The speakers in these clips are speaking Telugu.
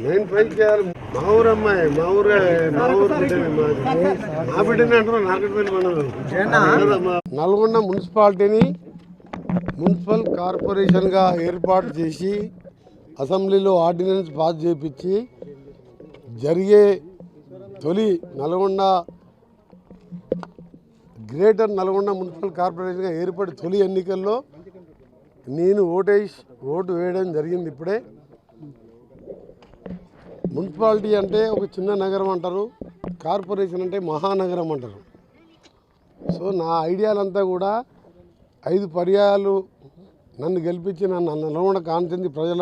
నేను పైకి చేయాలి. మా ఊరు అమ్మాయి, మా ఊరు మా బిడ్డని అంటారు. నాకట్పల్లి మండలం నల్గొండ మున్సిపాలిటీని మున్సిపల్ కార్పొరేషన్గా ఏర్పాటు చేసి అసెంబ్లీలో ఆర్డినెన్స్ పాస్ చేయించి జరిగే తొలి నల్గొండ గ్రేటర్ నల్గొండ మున్సిపల్ కార్పొరేషన్గా ఏర్పడి తొలి ఎన్నికల్లో నేను ఓటు వేయడం జరిగింది. ఇప్పుడే మున్సిపాలిటీ అంటే ఒక చిన్న నగరం అంటారు, కార్పొరేషన్ అంటే మహానగరం అంటారు. సో నా ఐడియాలంతా కూడా 5 పర్యాయాలు నన్ను గెలిపించిన నల్గొండ కాన్స్టిట్యున్సీ ప్రజల,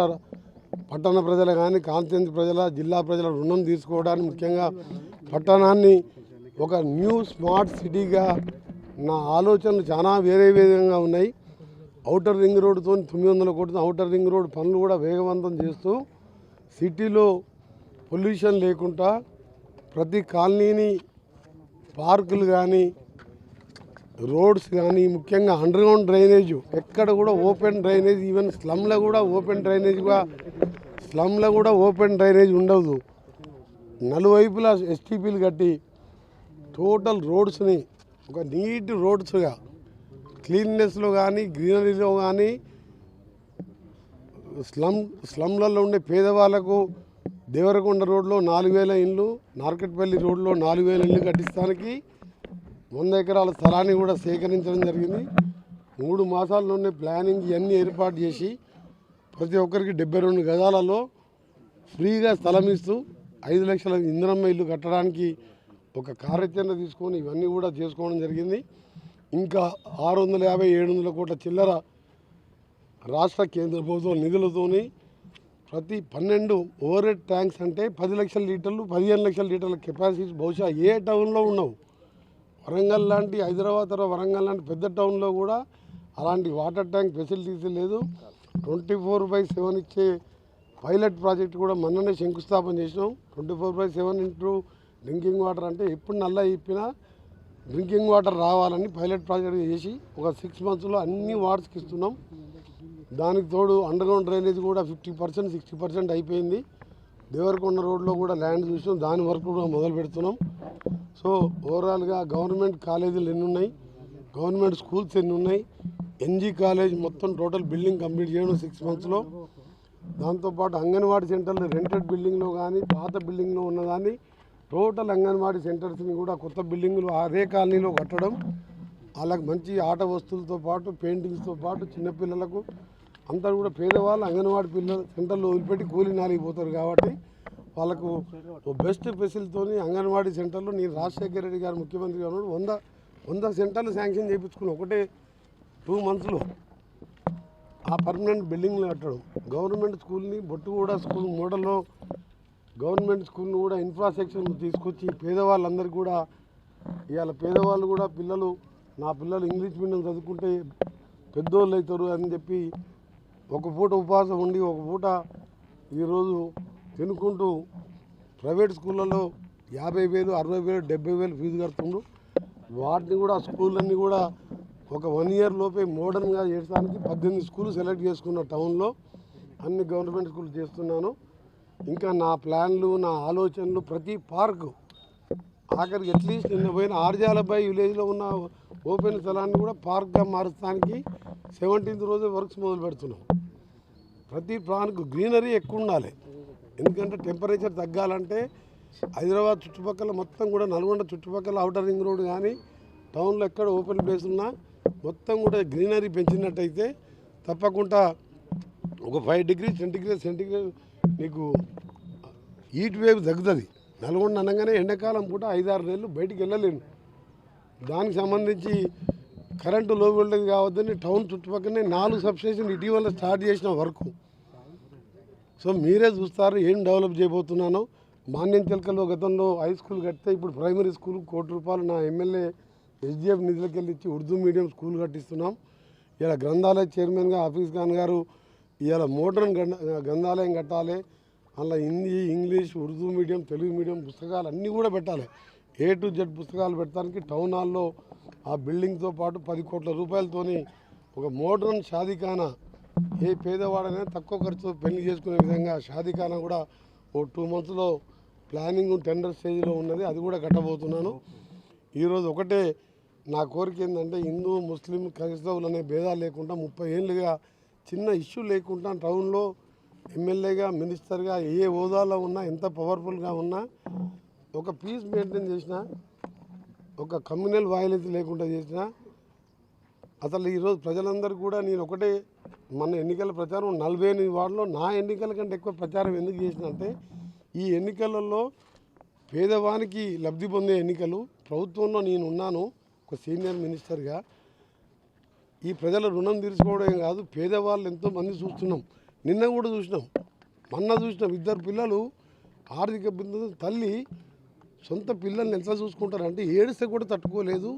పట్టణ ప్రజలు కానీ కాన్స్టిట్యున్సీ ప్రజల, జిల్లా ప్రజల రుణం తీసుకోవడానికి, ముఖ్యంగా పట్టణాన్ని ఒక న్యూ స్మార్ట్ సిటీగా నా ఆలోచనలు చాలా వేరే విధంగా ఉన్నాయి. ఔటర్ రింగ్ రోడ్డుతో 900 కోట్ల ఔటర్ రింగ్ రోడ్ పనులు కూడా వేగవంతం చేస్తూ సిటీలో పొల్యూషన్ లేకుండా ప్రతి కాలనీని పార్కులు కానీ రోడ్స్ కానీ, ముఖ్యంగా అండర్గ్రౌండ్ డ్రైనేజ్ ఎక్కడ కూడా ఓపెన్ డ్రైనేజ్, ఈవెన్ స్లమ్లో కూడా ఓపెన్ డ్రైనేజ్ ఉండదు. నలువైపులా ఎస్టీపీలు కట్టి టోటల్ రోడ్స్ని ఒక నీట్ రోడ్స్గా, క్లీన్నెస్లో కానీ గ్రీనరీలో కానీ స్లమ్లలో ఉండే పేదవాళ్లకు దేవరకొండ రోడ్లో 4000 ఇండ్లు, నార్కెట్పల్లి రోడ్లో 4000 ఇండ్లు కట్టిస్తానికి 100 ఎకరాల స్థలాన్ని కూడా సేకరించడం జరిగింది. 3 మాసాల్లోనే ప్లానింగ్ ఇవన్నీ ఏర్పాటు చేసి ప్రతి ఒక్కరికి 72 గజాలలో ఫ్రీగా స్థలం ఇస్తూ 5 లక్షల ఇందిరమ్మ ఇల్లు కట్టడానికి ఒక కార్యాచరణ తీసుకొని ఇవన్నీ కూడా చేసుకోవడం జరిగింది. ఇంకా 650-700 కోట్ల చిల్లర రాష్ట్ర కేంద్ర ప్రభుత్వ నిధులతోని ప్రతి 12 ఓవర్ హెడ్ ట్యాంక్స్ అంటే 10 లక్షల లీటర్లు, 15 లక్షల లీటర్ల కెపాసిటీ బహుశా ఏ టౌన్లో ఉండవు. వరంగల్ లాంటి, హైదరాబాద్ తర్వాత వరంగల్ లాంటి పెద్ద టౌన్లో కూడా అలాంటి వాటర్ ట్యాంక్ ఫెసిలిటీస్ లేదు. 24/7 ఇచ్చే పైలట్ ప్రాజెక్ట్ కూడా మొన్ననే శంకుస్థాపన చేసినాం. 24/7 ఇంటూ డ్రింకింగ్ వాటర్ అంటే ఎప్పుడు నల్ల ఇప్పినా డ్రింకింగ్ వాటర్ రావాలని పైలట్ ప్రాజెక్ట్ చేసి ఒక 6 మంత్స్లో అన్ని వార్డ్స్కి ఇస్తున్నాం. దానికి తోడు అండర్గ్రౌండ్ డ్రైనేజ్ కూడా 50%, 60% అయిపోయింది. దేవరకొండ రోడ్లో కూడా ల్యాండ్ చూసినాం, దాని వరకు కూడా మొదలు పెడుతున్నాం. సో ఓవరాల్గా గవర్నమెంట్ కాలేజీలు ఎన్ని ఉన్నాయి, గవర్నమెంట్ స్కూల్స్ ఎన్ని ఉన్నాయి, ఎన్జీ కాలేజ్ మొత్తం టోటల్ బిల్డింగ్ కంప్లీట్ చేయడం 6 మంత్స్లో. దాంతోపాటు అంగన్వాడీ సెంటర్లు రెంటెడ్ బిల్డింగ్లో కానీ పాత బిల్డింగ్లో ఉన్నదాన్ని టోటల్ అంగన్వాడీ సెంటర్స్ని కూడా కొత్త బిల్డింగులు అదే కాలనీలో కట్టడం, వాళ్ళకి మంచి ఆట వస్తువులతో పాటు పెయింటింగ్స్తో పాటు చిన్నపిల్లలకు అంతా కూడా పేదవాళ్ళు అంగన్వాడీ పిల్లల సెంటర్లో వదిలిపెట్టి కూలినాలికి పోతారు కాబట్టి వాళ్ళకు బెస్ట్ ఫెసిలిటీతో అంగన్వాడీ సెంటర్లో నేను రాజశేఖర రెడ్డి గారు ముఖ్యమంత్రిగా ఉన్నాడు 100 సెంటర్లు శాంక్షన్ చేయించుకుని ఒకటే 2 మంత్స్లో ఆ పర్మనెంట్ బిల్డింగ్లు కట్టడం. గవర్నమెంట్ స్కూల్ని బొట్టుగూడ స్కూల్ మోడల్లో గవర్నమెంట్ స్కూల్ని కూడా ఇన్ఫ్రాస్ట్రక్చర్ తీసుకొచ్చి పేదవాళ్ళందరికీ కూడా ఇవాళ పేదవాళ్ళు కూడా నా పిల్లలు ఇంగ్లీష్ మీడియం చదువుకుంటే పెద్దోళ్ళు అవుతారు అని చెప్పి ఒక పూట ఉపవాసం ఉండి ఒక పూట ఈరోజు తినుకుంటూ ప్రైవేట్ స్కూళ్ళలో 50,000, 60,000, 70,000 ఫీజు కడుతుండ్రు. వాటిని కూడా స్కూళ్ళన్నీ కూడా ఒక 1 ఇయర్ లోపే మోడర్న్గా చేయడానికి 18 స్కూళ్ళు సెలెక్ట్ చేసుకున్న టౌన్లో అన్ని గవర్నమెంట్ స్కూల్ చేస్తున్నాను. ఇంకా నా ప్లాన్లు, నా ఆలోచనలు ప్రతి పార్కు ఆఖరికి అట్లీస్ట్ నిన్న పోయిన ఆర్జాలపై విలేజ్లో ఉన్న ఓపెన్ స్థలాన్ని కూడా పార్క్గా మారుస్తానికి 17th రోజు వర్క్స్ మొదలు పెడుతున్నాం. ప్రతి పార్కు గ్రీనరీ ఎక్కువ ఉండాలి. ఎందుకంటే టెంపరేచర్ తగ్గాలంటే హైదరాబాద్ చుట్టుపక్కల మొత్తం కూడా నల్గొండ చుట్టుపక్కల ఔటర్ రింగ్ రోడ్ కానీ టౌన్లో ఎక్కడ ఓపెన్ ప్లేస్ ఉన్నా మొత్తం కూడా గ్రీనరీ పెంచినట్టయితే తప్పకుండా ఒక 5 డిగ్రీ సెంటిగ్రేడ్ నీకు హీట్ వేవ్ తగ్గుతుంది. నల్గొండ అనగానే ఎండాకాలం పూట 5-6 నెలలు బయటికి వెళ్ళలేను. దానికి సంబంధించి కరెంటు లో వోల్టేజ్ కావద్దని టౌన్ చుట్టుపక్కలనే 4 సబ్స్టేషన్ ఇటీవల స్టార్ట్ చేసిన వర్క్. సో మీరే చూస్తారు ఏం డెవలప్ చేయబోతున్నానో. మాన్యం చిలకలో గతంలో హై స్కూల్ కడితే ఇప్పుడు ప్రైమరీ స్కూల్ ₹1 కోటి నా ఎమ్మెల్యే SDF నిధులకి వెళ్ళి ఇచ్చి ఉర్దూ మీడియం స్కూల్ కట్టిస్తున్నాం. ఇలా గ్రంథాలయ చైర్మన్గా హఫీజ్ ఖాన్ గారు ఇలా మోడర్న్ గ్రంథాలయం కట్టాలి, అలా Hindi, English, Urdu medium, Telugu medium పుస్తకాలు అన్నీ కూడా పెట్టాలి. A to Z పుస్తకాలు పెట్టడానికి టౌన్ హాల్లో ఆ బిల్డింగ్తో పాటు 10 కోట్ల రూపాయలతోని ఒక మోడర్న్ షాదీఖానా ఏ పేదవాడైనా తక్కువ ఖర్చుతో పెళ్లి చేసుకునే విధంగా షాదీఖానా కూడా ఓ 2 మంత్స్లో ప్లానింగ్ టెండర్ స్టేజ్లో ఉన్నది, అది కూడా కట్టబోతున్నాను. ఈరోజు ఒకటే నా కోరిక ఏంటంటే హిందూ ముస్లిం క్రైస్తవులు అనే భేదాలు లేకుండా 30 ఏళ్ళుగా చిన్న ఇష్యూ లేకుండా టౌన్లో ఎమ్మెల్యేగా మినిస్టర్గా ఏ హోదాలో ఉన్నా ఎంత పవర్ఫుల్గా ఉన్నా ఒక పీస్ మెయింటైన్ చేసిన, ఒక కమ్యూనల్ వయలెన్స్ లేకుండా చేసిన, అసలు ఈరోజు ప్రజలందరూ కూడా నేను ఒకటే మన ఎన్నికల ప్రచారం 48 వార్డులో నా ఎన్నికల కంటే ఎక్కువ ప్రచారం ఎందుకు చేసిన అంటే ఈ ఎన్నికలలో పేదవానికి లబ్ధి పొందే ఎన్నికలు. ప్రభుత్వంలో నేను ఉన్నాను ఒక సీనియర్ మినిస్టర్గా. ఈ ప్రజల రుణం తీర్చుకోవడం కాదు, పేదవాళ్ళు ఎంతోమంది చూస్తున్నాం, నిన్న కూడా చూసినాం, మొన్న చూసినాం. 2 పిల్లలు ఆర్థిక ఇబ్బందులు, తల్లి సొంత పిల్లల్ని ఎంత చూసుకుంటారంటే ఏడిస్తే కూడా తట్టుకోలేదు,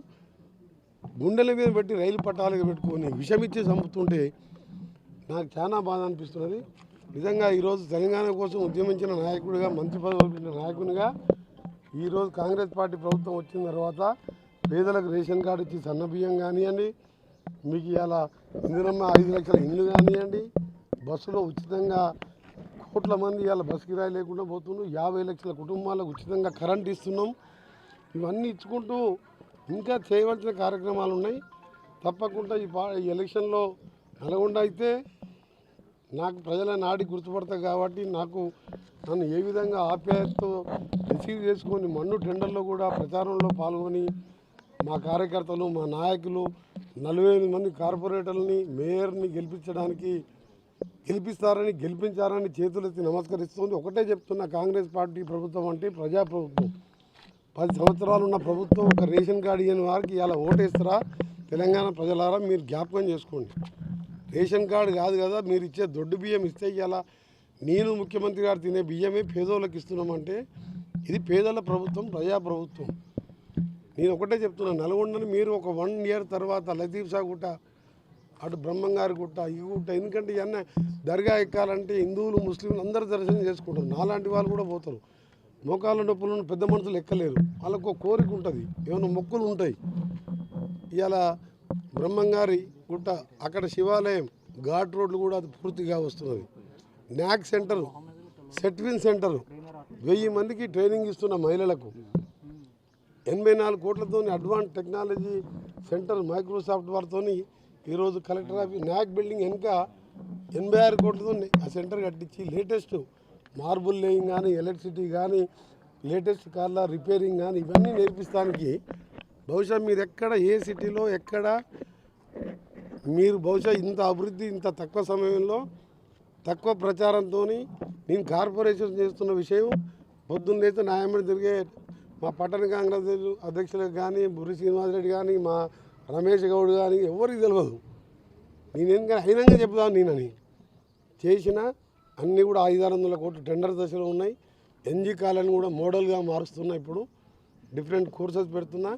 గుండెల మీద పెట్టి రైలు పట్టాలుగా పెట్టుకొని విషమిచ్చి చంపుతుంటే నాకు చాలా బాధ అనిపిస్తున్నది. నిజంగా ఈరోజు తెలంగాణ కోసం ఉద్యమించిన నాయకుడిగా, మంత్రి పదవి వహించిన నాయకునిగా ఈరోజు కాంగ్రెస్ పార్టీ ప్రభుత్వం వచ్చిన తర్వాత పేదలకు రేషన్ కార్డు ఇచ్చి సన్నబియ్యం కానివ్వండి, మీకు ఇలా ఇందిరమ్మ 5 లక్షల ఇండ్లు కానివ్వండి, బస్సులో ఉచితంగా కోట్ల మంది ఇలా బస్సు కిరాయి లేకుండా పోతున్నాం, 50 లక్షల కుటుంబాలకు ఉచితంగా కరెంట్ ఇస్తున్నాం. ఇవన్నీ ఇచ్చుకుంటూ ఇంకా చేయవలసిన కార్యక్రమాలు ఉన్నాయి. తప్పకుండా ఈ ఎలక్షన్లో నల్గొండ అయితే నాకు ప్రజల నాడి గుర్తుపడతాయి కాబట్టి నన్ను ఏ విధంగా ఆప్యాయతతో రిసీవ్ చేసుకొని మన్ను టెండర్లో కూడా ప్రచారంలో పాల్గొని మా కార్యకర్తలు, మా నాయకులు 48 మంది కార్పొరేటర్లని, మేయర్ని గెలిపించారని చేతులెత్తి నమస్కరిస్తుంది. ఒకటే చెప్తున్నా, కాంగ్రెస్ పార్టీ ప్రభుత్వం అంటే ప్రజాప్రభుత్వం. 10 సంవత్సరాలు ఉన్న ప్రభుత్వం. ఒక రేషన్ కార్డు ఇవ్వని వారికి ఇలా ఓటేస్తారా? తెలంగాణ ప్రజలారా మీరు జ్ఞాపకం చేసుకోండి. రేషన్ కార్డు కాదు కదా, మీరు ఇచ్చే దొడ్డు బియ్యం ఇస్తే ఇలా నేను ముఖ్యమంత్రి గారు తినే బియ్యమే పేదోళ్ళకి ఇస్తున్నామంటే ఇది పేదల ప్రభుత్వం, ప్రజాప్రభుత్వం. నేను ఒకటే చెప్తున్నా, నల్గొండని మీరు ఒక 1 ఇయర్ తర్వాత లతీఫ్ షా గుట్ట, అటు బ్రహ్మంగారి గుట్ట, ఈ గుట్ట, ఎందుకంటే ఇవన్నీ దర్గా ఎక్కాలంటే హిందువులు ముస్లింలు అందరూ దర్శనం చేసుకుంటారు, నాలాంటి వాళ్ళు కూడా పోతారు. మోకాళ్ళ నొప్పులను పెద్ద మనుషులు ఎక్కలేరు, వాళ్ళకు ఒక కోరిక ఉంటుంది, ఏమైనా మొక్కులు ఉంటాయి. ఇలా బ్రహ్మంగారి గుట్ట, అక్కడ శివాలయం, ఘాట్ రోడ్లు కూడా అది పూర్తిగా వస్తున్నది. న్యాక్ సెంటరు, సెట్విన్ సెంటరు, 1000 మందికి ట్రైనింగ్ ఇస్తున్న మహిళలకు 84 కోట్లతో అడ్వాన్స్ టెక్నాలజీ సెంటర్ మైక్రోసాఫ్ట్ వారితో ఈరోజు కలెక్టర్ ఆఫీస్ న్యాక్ బిల్డింగ్ వెనుక 86 కోట్లతో ఆ సెంటర్ కట్టించి లేటెస్ట్ మార్బుల్ లేయింగ్ కానీ, ఎలక్ట్రిసిటీ కానీ, లేటెస్ట్ కార్ల రిపేరింగ్ కానీ ఇవన్నీ నేర్పిస్తానికి బహుశా మీరు ఎక్కడ ఏ సిటీలో ఎక్కడ మీరు బహుశా ఇంత అభివృద్ధి ఇంత తక్కువ సమయంలో తక్కువ ప్రచారంతో నేను కార్పొరేషన్ చేస్తున్న విషయం పొద్దున్న లేస్తే న్యాయమని తిరిగే మా పట్టణ కాంగ్రెస్ అధ్యక్షులకు కానీ, బుర్రి శ్రీనివాసరెడ్డి కానీ, మా రమేష్ గౌడ్ కానీ ఎవరికి తెలియదు. నేనేం అయినంగా చెప్తాను నేనని చేసిన అన్నీ కూడా 500-600 కోట్లు టెండర్ దశలో ఉన్నాయి. ఎన్జీ కాలని కూడా మోడల్గా మారుస్తున్నా, ఇప్పుడు డిఫరెంట్ కోర్సెస్ పెడుతున్నా.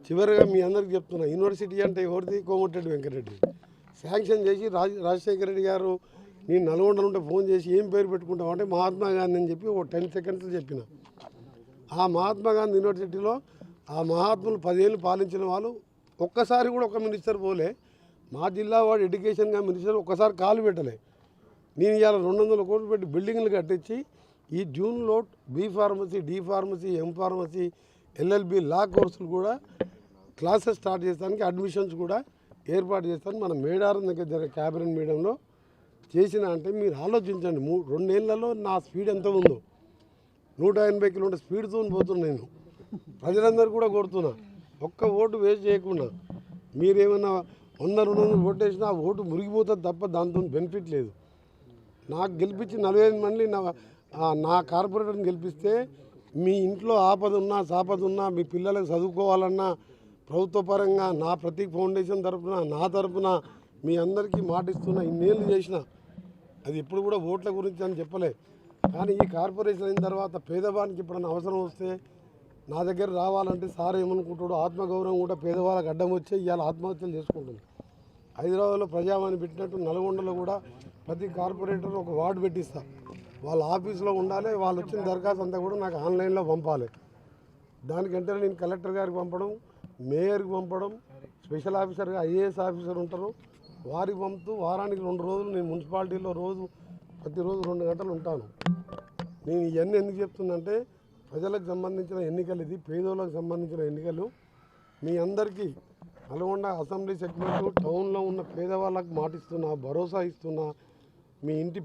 చివరిగా మీ అందరికీ చెప్తున్నా, యూనివర్సిటీ అంటే ఎవరిది? కోమటిరెడ్డి వెంకటరెడ్డి శాంక్షన్ చేసి రాజశేఖర రెడ్డి గారు నేను నల్గొండలో ఉంటే ఫోన్ చేసి ఏం పేరు పెట్టుకుంటాం అంటే మహాత్మా గాంధీ అని చెప్పి ఒక 10 సెకండ్స్ చెప్పిన. ఆ మహాత్మా గాంధీ యూనివర్సిటీలో ఆ మహాత్ములు 10 ఏళ్ళు పాలించిన వాళ్ళు ఒక్కసారి కూడా ఒక మినిస్టర్ పోలే. మా జిల్లా వాడు ఎడ్యుకేషన్గా మినిస్టర్ ఒక్కసారి కాలు పెట్టలే. నేను ఇవాళ 200 కోట్లు పెట్టి బిల్డింగ్లు కట్టించి ఈ జూన్లో B pharmacy, D pharmacy, M pharmacy, LLB law కోర్సులు కూడా క్లాసెస్ స్టార్ట్ చేస్తానికి అడ్మిషన్స్ కూడా ఏర్పాటు చేస్తాను. మన మేడారం దగ్గర జరిగే క్యాబినెట్ మీడియంలో చేసిన అంటే మీరు ఆలోచించండి. 2 ఏళ్లలో నా స్పీడ్ ఎంత ఉందో, 180 కిలోమీటర్ స్పీడ్తో పోతున్నా. నేను ప్రజలందరూ కూడా కోరుతున్నా, ఒక్క ఓటు వేస్ట్ చేయకుండా మీరేమన్నా 100-200 ఓటు వేసినా ఆ ఓటు మురిగిపోతుంది తప్ప దాంతో బెనిఫిట్ లేదు. నాకు గెలిపించి 45 మంది నా కార్పొరేటర్ని గెలిపిస్తే మీ ఇంట్లో ఆపద ఉన్నా సాపద ఉన్నా మీ పిల్లలకు చదువుకోవాలన్నా ప్రభుత్వ పరంగా నా ప్రతీక్ ఫౌండేషన్ తరఫున నా తరఫున మీ అందరికీ మాటిస్తున్నా. ఇన్నేళ్ళు చేసిన అది ఎప్పుడు కూడా ఓట్ల గురించి అని చెప్పలే. కానీ ఈ కార్పొరేషన్ అయిన తర్వాత పేదవానికి ఎప్పుడన్నా అవసరం వస్తే నా దగ్గర రావాలంటే సార్ ఏమనుకుంటాడు, ఆత్మగౌరవం కూడా పేదవాళ్ళకి అడ్డం వచ్చే ఇవాళ ఆత్మహత్యలు చేసుకుంటుంది. హైదరాబాద్లో ప్రజావాణి పెట్టినట్టు నల్గొండలో కూడా ప్రతి కార్పొరేటర్ ఒక వార్డు పెట్టిస్తా. వాళ్ళ ఆఫీస్లో ఉండాలి, వాళ్ళు వచ్చిన దరఖాస్తు అంతా కూడా నాకు ఆన్లైన్లో పంపాలి. దానికంటే నేను కలెక్టర్ గారికి పంపడం, మేయర్కి పంపడం, స్పెషల్ ఆఫీసర్గా ఐఏఎస్ ఆఫీసర్ ఉంటారు వారి వంతు వారానికి 2 రోజులు నేను మున్సిపాలిటీలో ప్రతిరోజు 2 గంటలు ఉంటాను. నేను ఇవన్నీ ఎందుకు చెప్తున్నంటే ప్రజలకు సంబంధించిన ఎన్నికలు, ఇది పేదోళ్ళకు సంబంధించిన ఎన్నికలు. మీ అందరికీ నల్గొండ అసెంబ్లీ సెగ్మెంట్ టౌన్లో ఉన్న పేదవాళ్ళకు మాటిస్తున్నా, భరోసా ఇస్తున్నా. మీ ఇంటి